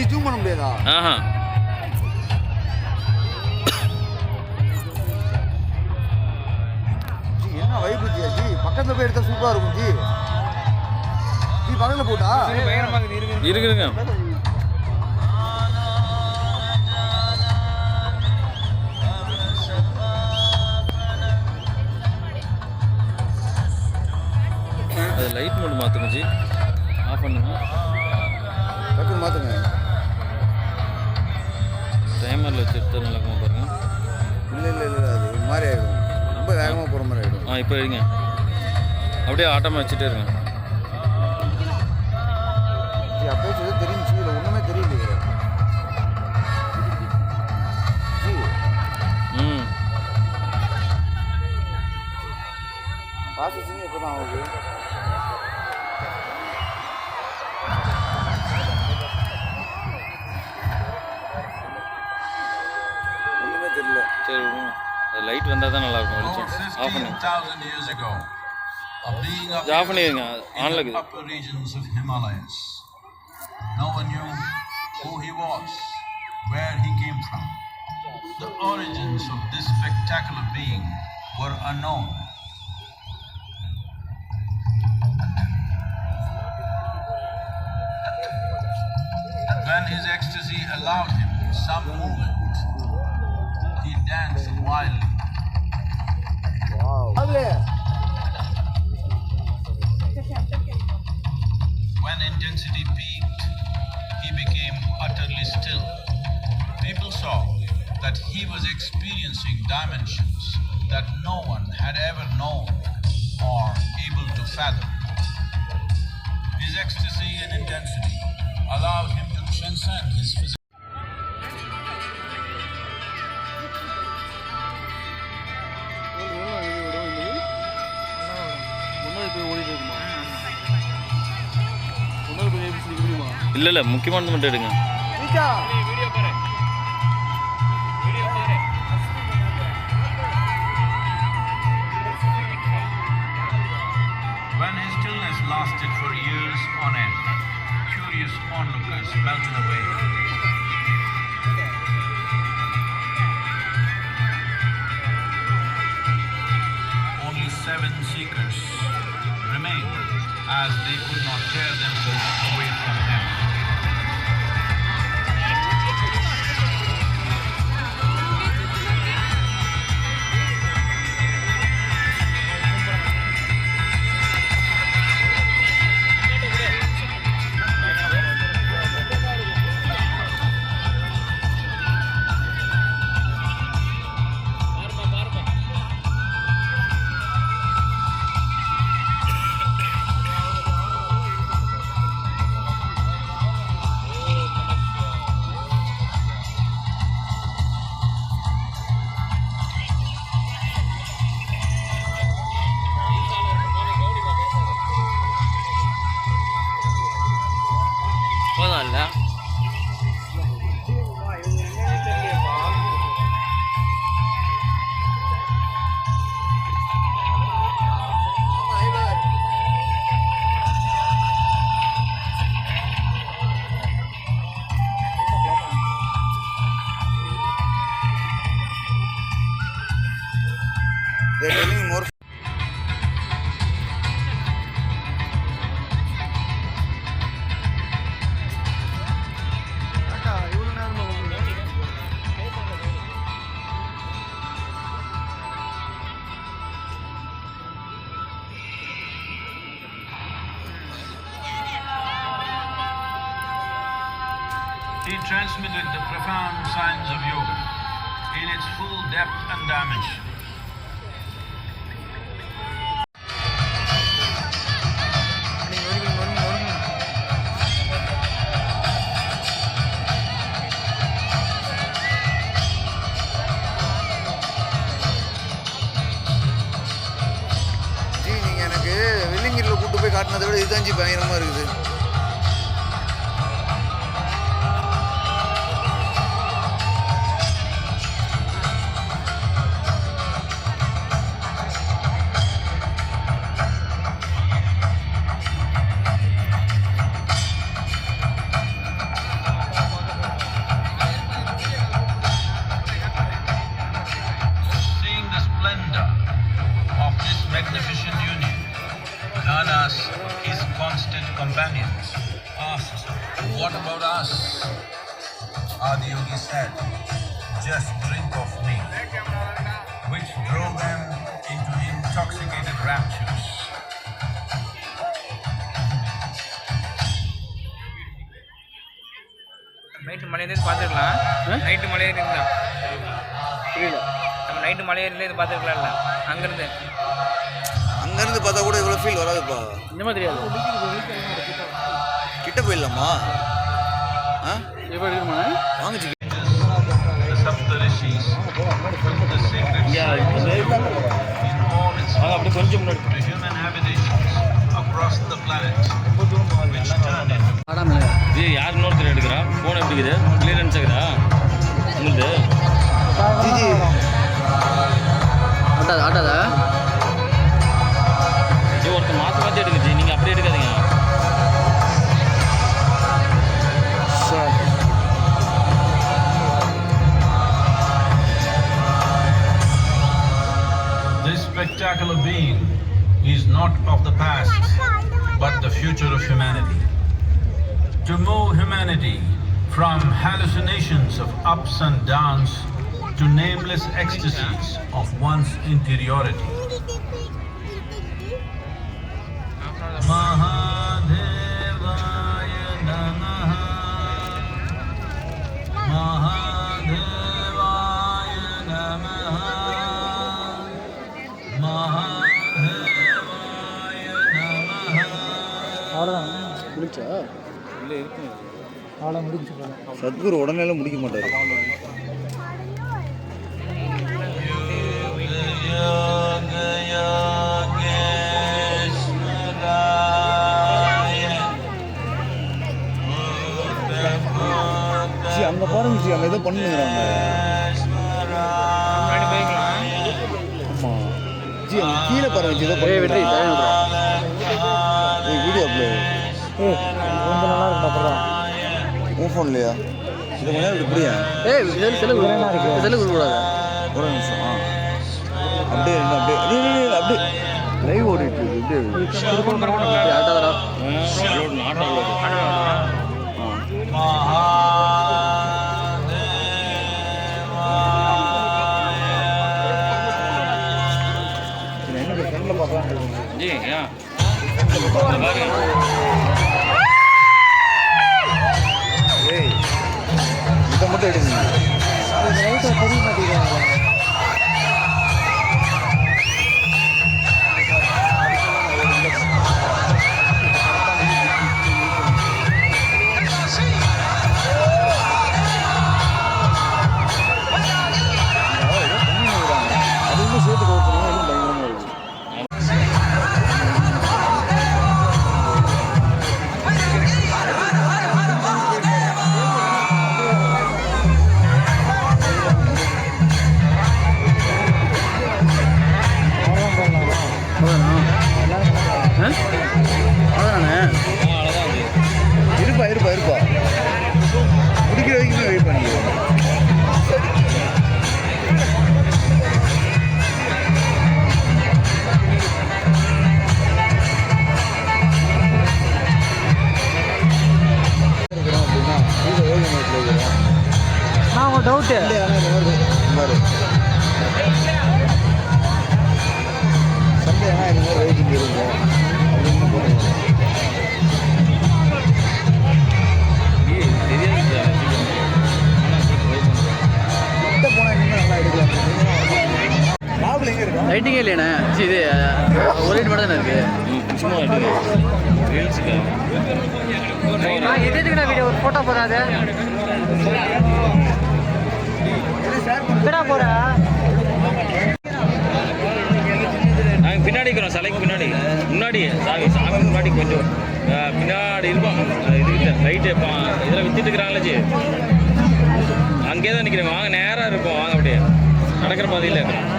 G zoom பண்ண முடியாதா? ஆஹா G என்ன வைப்பு ஜி? ஜி பக்கத்துல போய் எடுத்தா சூப்பரா இருக்கும் ஜி. ஜி பக்கத்துல போட்டா இருக்குங்க. அது லைட் மோட் மாற்றுங்க ஜி. ஆஃப் பண்ணுங்க. டக்குன்னு மாற்றுங்க. டைமரில் வச்சு எடுத்தால் நல்லா இருக்குமா பாருங்க. இல்லை இல்லை இல்லை அது ஒரு மாதிரி ஆகிடும். ரொம்ப வேகமாக போகிற மாதிரி ஆகிடும். இப்போ இருங்க. அப்படியே ஆட்டமாக வச்சுட்டே இருங்க. ஜி அப்படியே சொல்லி தெரிஞ்சு இல்லை ஒன்றுமே தெரியலையே ஜி. ப்ராசஸிங் எப்போ தான் ஆகுது? ஒன்றுமே தெரியல. சரி அது லைட் வந்தால் தான் நல்லாயிருக்கும். வெளிச்சம் ஆஃப் பண்ணுங்க. ஆஃப் பண்ணிடுங்க. ஆன்ல இருக்குது. No one knew who he was, where he came from. The origins of this spectacular being were unknown. When his ecstasy allowed him some movement, he danced wildly. Wow. When intensity peaked, he became utterly still. People saw that he was experiencing dimensions that no one had ever known or able to fathom. His ecstasy and intensity allowed him to transcend his physical. இல்லை முக்கியமானது மட்டும் எடுங்க. When his stillness lasted for years on end, curious onlookers melted away. Only 7 seekers remained, as they could not tear themselves away from him. They're telling more. He transmitted the profound science of yoga in its full depth and dimension. G நீங்கள் எனக்கு வெள்ளிங்கிரியில் கூட்டு போய் காட்டினதை விட இதுதான் G பயங்கரமாக இருக்குது. Nanas, his constant companions, asked, "What about us?" Adiyogi said, "Just drink of me," which drove them into intoxicated raptures. Night மலையிலேருந்து பார்த்துருக்கலாம். நைட்டு மலையேறி இருந்தா புரியல. நம்ம நைட்டு மலையேறிலே இது பார்த்துருக்கலாம்ல அங்கேருந்து. அங்கேருந்து பார்த்தா கூட இவ்வளோ ஃபீல் வராதுப்பா. இந்த மாதிரி தெரியாது. கிட்ட போயிடலாமா? ஆ எப்போ எடுக்கணுமா? வாங்கிச்சு. The Saptarishis took the sacred in all its அப்படி கொஞ்சம் முன்னாடி to human habitations across the planet, which turned into இது யார் இன்னொருத்தர் எடுக்கிறா? ஃபோன் எப்படி இருக்குது? கிளியரன்ஸ் ஆகுதா உங்களுது? ஜிஜி ஆட்டாதா ஜி ஒருத்தர் மாற்றி மாற்றி எடுங்க ஜி, நீங்கள் அப்படியே எடுக்காதீங்க. This spectacular being is not of the past, but the future of humanity. To move humanity from hallucinations of ups and downs to nameless ecstasies of one's interiority. Mahadevaya Namaha. Mahadevaya Namaha. Mahadevaya Namaha. முடிச்சா இல்லை இருக்கும். சத்குரு உடனே முடிக்க மாட்டாரு. G அங்கே பாருங்க G, அங்கே ஏதோ பண்ணுங்கிறாங்க. முன்னாடி போய்க்கலாம். ஆமாம் ஜி, அங்கே கீழே பாருங்க ஜி, ஏதோ வெற்றி வீடியோ அப்லோட். கொஞ்சம் நல்லா இருக்கும் அப்புறம். உன் ஃபோன்லையா? இது கொஞ்ச நேரம் இப்படியா? செலவு கொடுக்கூடாது. ஒரு நிமிஷம். அப்படியே இருந்து அப்படியே லைவ் ஓடிட்டு இருக்கு. ஆட்டாதரா நாட்டாக என்ன ஃப்ரெண்டில் பார்க்கலாம் ஜி ஏன் பாருங்க. ஏய் இதை மட்டும் எடுங்க. அதுவுமே சேர்த்து கவர் பண்ணுங்க, இன்னும் பயங்கரமாக இருக்கும். இருப்பா முடிக்கிற வரைக்கும் வெயிட் பண்ணிக்கிறேன். அப்படின்னா வீட்டில் ஓய்வு நேரத்தில் இருக்கிறோம். நான் உங்கள் டவுட்டு சண்டே ஆனால் இந்த மாதிரி வெயிட்டிங் இருக்கும் அப்படின்னு போடுவோம். லைட்டிங்கே இல்லைண்ணே. இது ஒரு லைட் மட்டும் தானே இருக்கு. சும்மா ரீல்ஸுக்கு எதுக்குண்ணா வீடியோ ஒரு ஃபோட்டோ போடாது போகிற நாங்கள் பின்னாடி இருக்கிறோம். சிலைக்கு முன்னாடி சாமி முன்னாடி கொஞ்சம் பின்னாடி இருப்போம். இது லைட்டு இதில் வித்துட்டு இருக்கிறாங்களே ஜி, அங்கேயே தான் நிற்கிறேன். வாங்க நேராக இருக்கும். வாங்க அப்படியே நடக்கிற பாதையில் இருக்கிறோம்.